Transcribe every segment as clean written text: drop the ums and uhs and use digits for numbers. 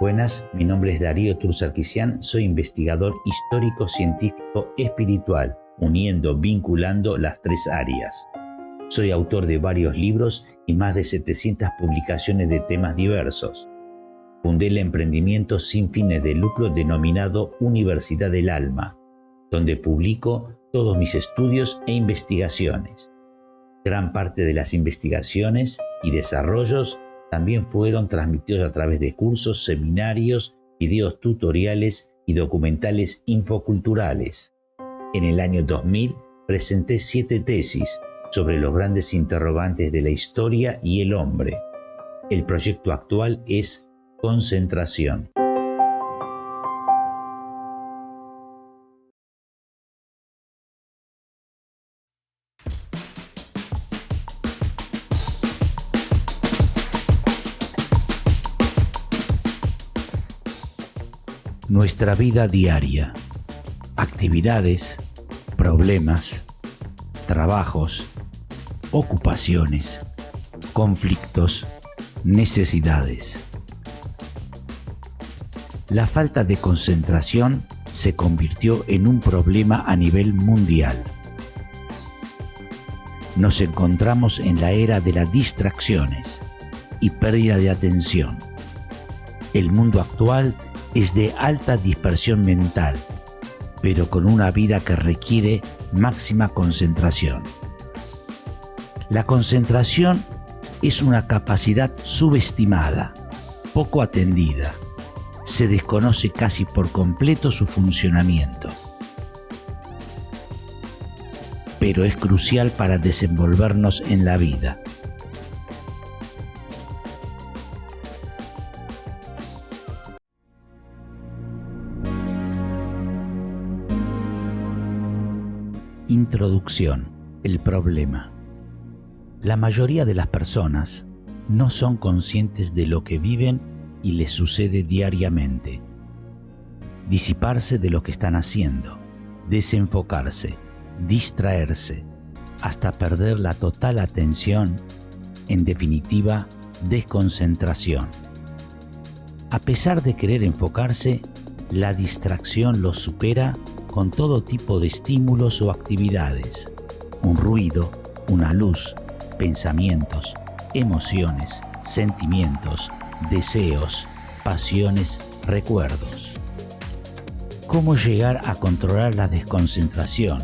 Buenas, mi nombre es Darío Tursarkisian, soy investigador histórico, científico, espiritual, vinculando las tres áreas. Soy autor de varios libros y más de 700 publicaciones de temas diversos. Fundé el emprendimiento sin fines de lucro denominado Universidad del Alma, donde publico todos mis estudios e investigaciones. Gran parte de las investigaciones y desarrollos también fueron transmitidos a través de cursos, seminarios, videos tutoriales y documentales infoculturales. En el año 2000 presenté 7 tesis sobre los grandes interrogantes de la historia y el hombre. El proyecto actual es Concentración. Nuestra vida diaria, actividades, problemas, trabajos, ocupaciones, conflictos, necesidades. La falta de concentración se convirtió en un problema a nivel mundial. Nos encontramos en la era de las distracciones y pérdida de atención. El mundo actual es de alta dispersión mental, pero con una vida que requiere máxima concentración. La concentración es una capacidad subestimada, poco atendida. Se desconoce casi por completo su funcionamiento, pero es crucial para desenvolvernos en la vida. Introducción. El problema. La mayoría de las personas no son conscientes de lo que viven y les sucede diariamente. Disiparse de lo que están haciendo, desenfocarse, distraerse, hasta perder la total atención, en definitiva, desconcentración. A pesar de querer enfocarse, la distracción los supera con todo tipo de estímulos o actividades, un ruido, una luz, pensamientos, emociones, sentimientos, deseos, pasiones, recuerdos. ¿Cómo llegar a controlar la desconcentración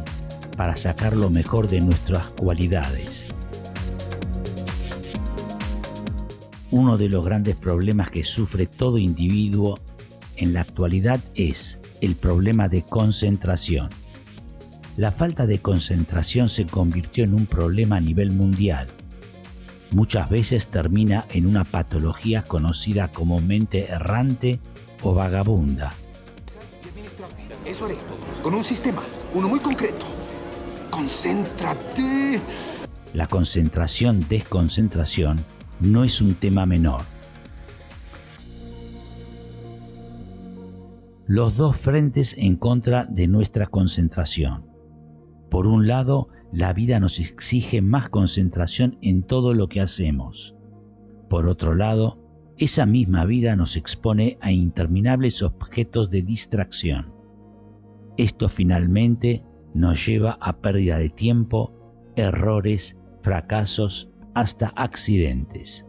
para sacar lo mejor de nuestras cualidades? Uno de los grandes problemas que sufre todo individuo en la actualidad es el problema de concentración. La falta de concentración se convirtió en un problema a nivel mundial. Muchas veces termina en una patología conocida como mente errante o vagabunda. Eso haré, con un sistema, uno muy concreto. ¡Concéntrate! La concentración-desconcentración no es un tema menor. Los dos frentes en contra de nuestra concentración. Por un lado, la vida nos exige más concentración en todo lo que hacemos. Por otro lado, esa misma vida nos expone a interminables objetos de distracción. Esto finalmente nos lleva a pérdida de tiempo, errores, fracasos, hasta accidentes.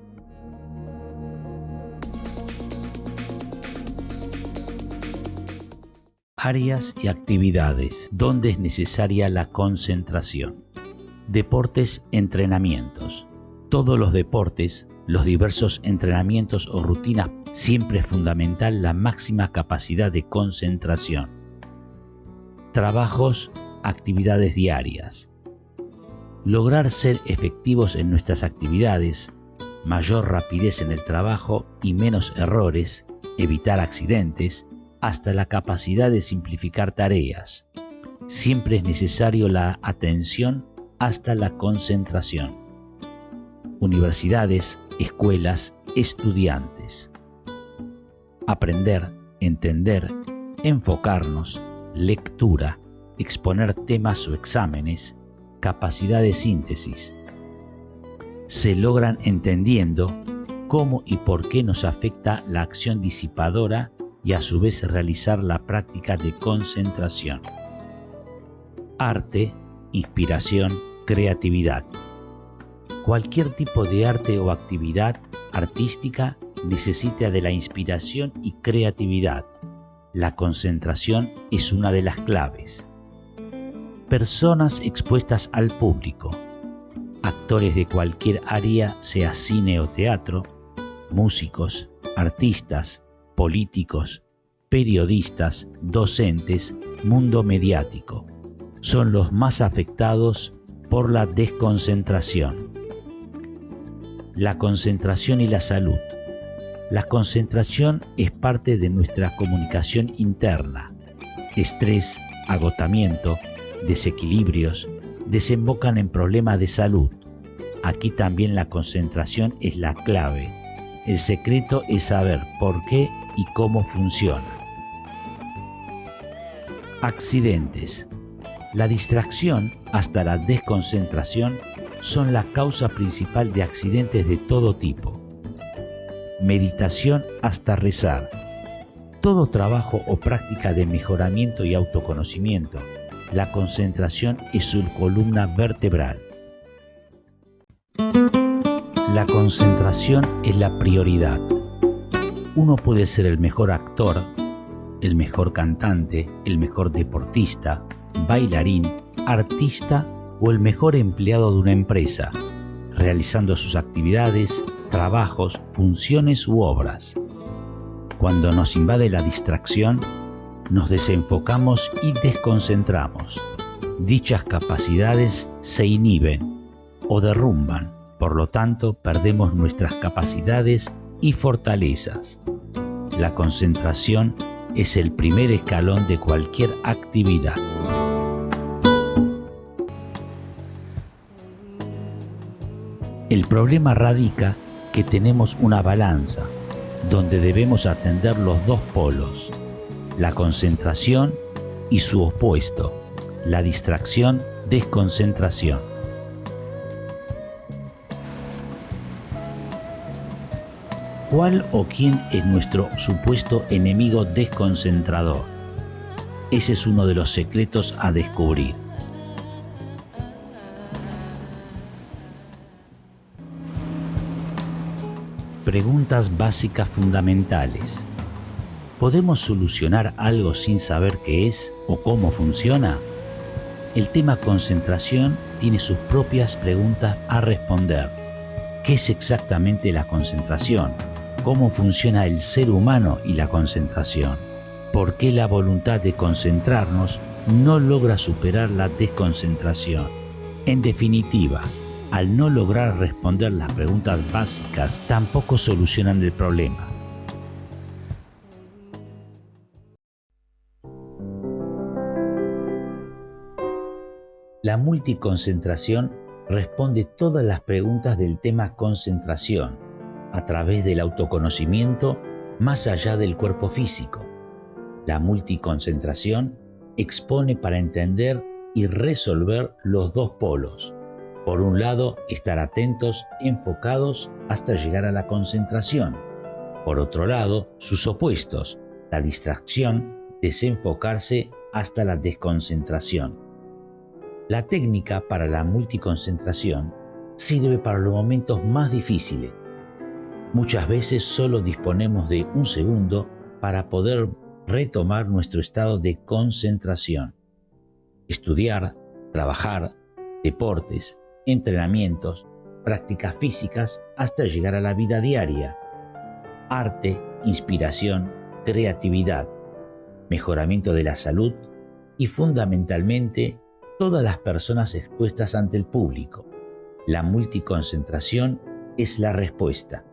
Áreas y actividades donde es necesaria la concentración. Deportes, entrenamientos. Todos los deportes, los diversos entrenamientos o rutinas, siempre es fundamental la máxima capacidad de concentración. Trabajos, actividades diarias. Lograr ser efectivos en nuestras actividades, mayor rapidez en el trabajo y menos errores, evitar accidentes, hasta la capacidad de simplificar tareas. Siempre es necesario la atención hasta la concentración. Universidades, escuelas, estudiantes. Aprender, entender, enfocarnos, lectura, exponer temas o exámenes, capacidad de síntesis. Se logran entendiendo, cómo y por qué nos afecta la acción disipadora y a su vez realizar la práctica de concentración. Arte, inspiración, creatividad. Cualquier tipo de arte o actividad artística necesita de la inspiración y creatividad. La concentración es una de las claves. Personas expuestas al público, actores de cualquier área, sea cine o teatro, músicos, artistas, políticos, periodistas, docentes, mundo mediático, son los más afectados por la desconcentración. La concentración y la salud. La concentración es parte de nuestra comunicación interna. Estrés, agotamiento, desequilibrios desembocan en problemas de salud. Aquí también la concentración es la clave. El secreto es saber por qué y cómo funciona. Accidentes. La distracción hasta la desconcentración son la causa principal de accidentes de todo tipo. Meditación hasta rezar. Todo trabajo o práctica de mejoramiento y autoconocimiento, la concentración es su columna vertebral. La concentración es la prioridad. Uno puede ser el mejor actor, el mejor cantante, el mejor deportista, bailarín, artista o el mejor empleado de una empresa, realizando sus actividades, trabajos, funciones u obras. Cuando nos invade la distracción, nos desenfocamos y desconcentramos. Dichas capacidades se inhiben o derrumban, por lo tanto perdemos nuestras capacidades y fortalezas. La concentración es el primer escalón de cualquier actividad. El problema radica que tenemos una balanza, donde debemos atender los dos polos, la concentración y su opuesto, la distracción, desconcentración. ¿Cuál o quién es nuestro supuesto enemigo desconcentrador? Ese es uno de los secretos a descubrir. Preguntas básicas fundamentales. ¿Podemos solucionar algo sin saber qué es o cómo funciona? El tema concentración tiene sus propias preguntas a responder. ¿Qué es exactamente la concentración? ¿Cómo funciona el ser humano y la concentración? ¿Por qué la voluntad de concentrarnos no logra superar la desconcentración? En definitiva, al no lograr responder las preguntas básicas, tampoco solucionan el problema. La multiconcentración responde todas las preguntas del tema concentración a través del autoconocimiento más allá del cuerpo físico. La multiconcentración expone para entender y resolver los dos polos. Por un lado, estar atentos, enfocados hasta llegar a la concentración. Por otro lado, sus opuestos, la distracción, desenfocarse hasta la desconcentración. La técnica para la multiconcentración sirve para los momentos más difíciles. Muchas veces solo disponemos de un segundo para poder retomar nuestro estado de concentración. Estudiar, trabajar, deportes, entrenamientos, prácticas físicas hasta llegar a la vida diaria. Arte, inspiración, creatividad, mejoramiento de la salud y fundamentalmente todas las personas expuestas ante el público. La multiconcentración es la respuesta.